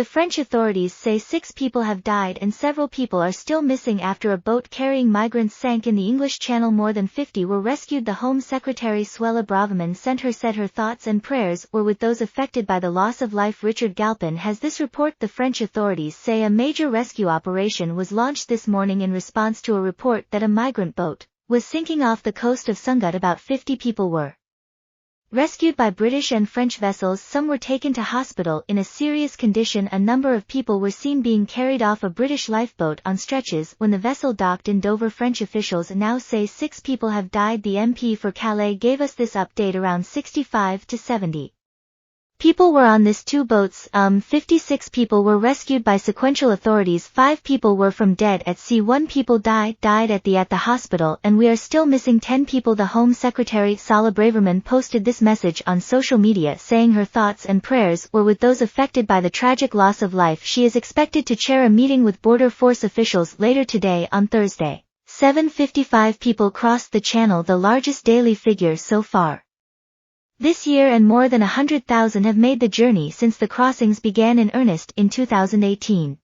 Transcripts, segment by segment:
The French authorities say 6 people have died and several people are still missing after a boat carrying migrants sank in the English Channel. More than 50 were rescued. The Home Secretary Suella Braverman said her thoughts and prayers were with those affected by the loss of life. Richard Galpin has this report. The French authorities say a major rescue operation was launched this morning in response to a report that a migrant boat was sinking off the coast of Sungut. About 50 people were rescued by British and French vessels. Some were taken to hospital in a serious condition. A number of people were seen being carried off a British lifeboat on stretches when the vessel docked in Dover. French officials now say 6 people have died. The MP for Calais gave us this update. Around 65 to 70 people were on these 2 boats. 56 people were rescued by sequential authorities. 5 people were from dead at sea. 1 people died at the hospital, and we are still missing 10 people. The Home Secretary Suella Braverman posted this message on social media saying her thoughts and prayers were with those affected by the tragic loss of life. She is expected to chair a meeting with Border Force officials later today. On Thursday, 755 people crossed the channel, the largest daily figure so far this year, and more than 100,000 have made the journey since the crossings began in earnest in 2018.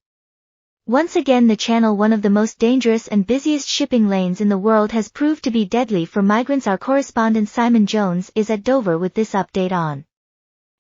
Once again, the channel, one of the most dangerous and busiest shipping lanes in the world, has proved to be deadly for migrants. Our correspondent Simon Jones is at Dover with this update on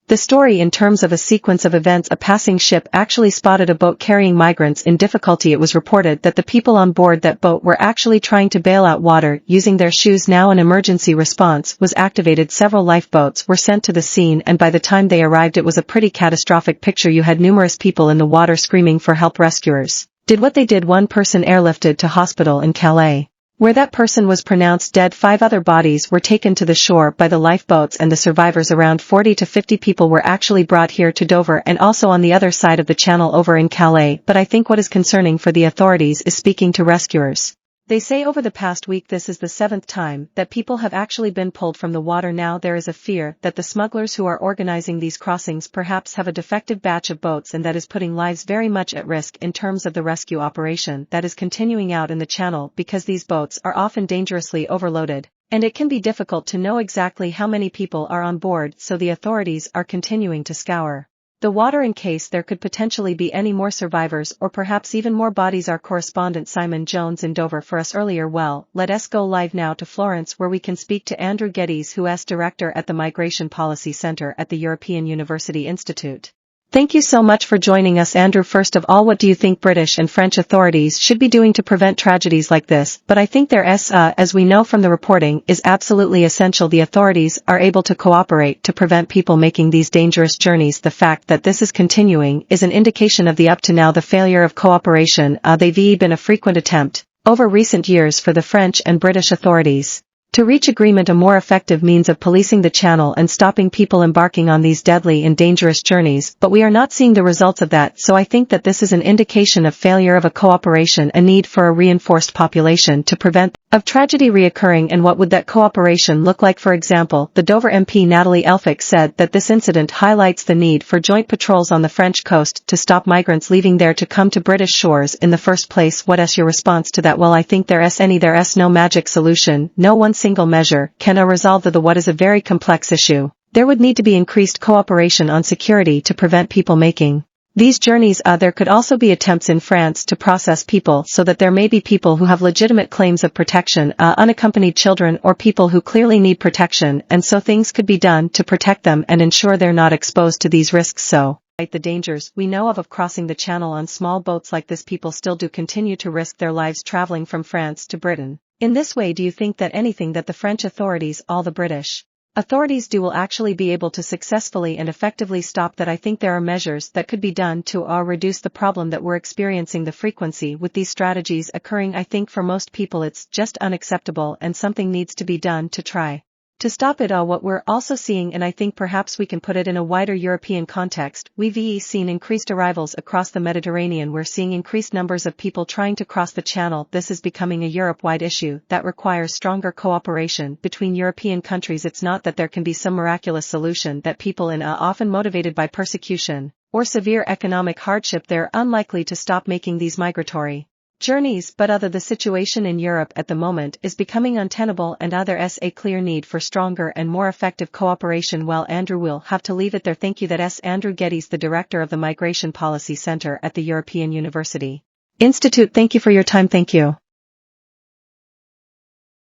the story. In terms of a sequence of events, a passing ship actually spotted a boat carrying migrants in difficulty. It was reported that the people on board that boat were actually trying to bail out water using their shoes. Now an emergency response was activated. Several lifeboats were sent to the scene, and by the time they arrived it was a pretty catastrophic picture. You had numerous people in the water screaming for help. Rescuers did what they did. 1 person airlifted to hospital in Calais, where that person was pronounced dead. 5 other bodies were taken to the shore by the lifeboats and the survivors. Around 40 to 50 people were actually brought here to Dover and also on the other side of the channel over in Calais. But I think what is concerning for the authorities is speaking to rescuers. They say over the past week this is the 7th time that people have actually been pulled from the water. Now there is a fear that the smugglers who are organizing these crossings perhaps have a defective batch of boats, and that is putting lives very much at risk in terms of the rescue operation that is continuing out in the channel, because these boats are often dangerously overloaded, and it can be difficult to know exactly how many people are on board, so the authorities are continuing to scour the water in case there could potentially be any more survivors or perhaps even more bodies. Our correspondent Simon Jones in Dover for us earlier. Well, let us go live now to Florence, where we can speak to Andrew Geddes, who is director at the Migration Policy Center at the European University Institute. Thank you so much for joining us, Andrew. First of all, what do you think British and French authorities should be doing to prevent tragedies like this? But I think as we know from the reporting, is absolutely essential. The authorities are able to cooperate to prevent people making these dangerous journeys. The fact that this is continuing is an indication of the up to now the failure of cooperation. They've been a frequent attempt over recent years for the French and British authorities to reach agreement, a more effective means of policing the channel and stopping people embarking on these deadly and dangerous journeys, but we are not seeing the results of that. So I think that this is an indication of failure of a cooperation, a need for a reinforced population to prevent of tragedy reoccurring. And what would that cooperation look like? For example, the Dover MP Natalie Elphick said that this incident highlights the need for joint patrols on the French coast to stop migrants leaving there to come to British shores in the first place. What is your response to that? Well, I think there's no magic solution. No one single measure can resolve what is a very complex issue. There would need to be increased cooperation on security to prevent people making these journeys. There could also be attempts in France to process people so that there may be people who have legitimate claims of protection, unaccompanied children or people who clearly need protection, and so things could be done to protect them and ensure they're not exposed to these risks. So, despite the dangers we know of crossing the channel on small boats like this, people still do continue to risk their lives traveling from France to Britain. In this way, do you think that anything that the French authorities, all the British authorities do will actually be able to successfully and effectively stop that? I think there are measures that could be done to reduce the problem that we're experiencing, the frequency with these strategies occurring. I think for most people it's just unacceptable, and something needs to be done to try to stop it all. What we're also seeing, and I think perhaps we can put it in a wider European context, we've seen increased arrivals across the Mediterranean. We're seeing increased numbers of people trying to cross the channel. This is becoming a Europe-wide issue that requires stronger cooperation between European countries. It's not that there can be some miraculous solution that people often motivated by persecution or severe economic hardship, they're unlikely to stop making these migratory journeys, but other the situation in Europe at the moment is becoming untenable and others a clear need for stronger and more effective cooperation. Well, Andrew, will have to leave it there. Thank you. That's Andrew Geddes, the director of the Migration Policy Center at the European University Institute. Thank you for your time. Thank you.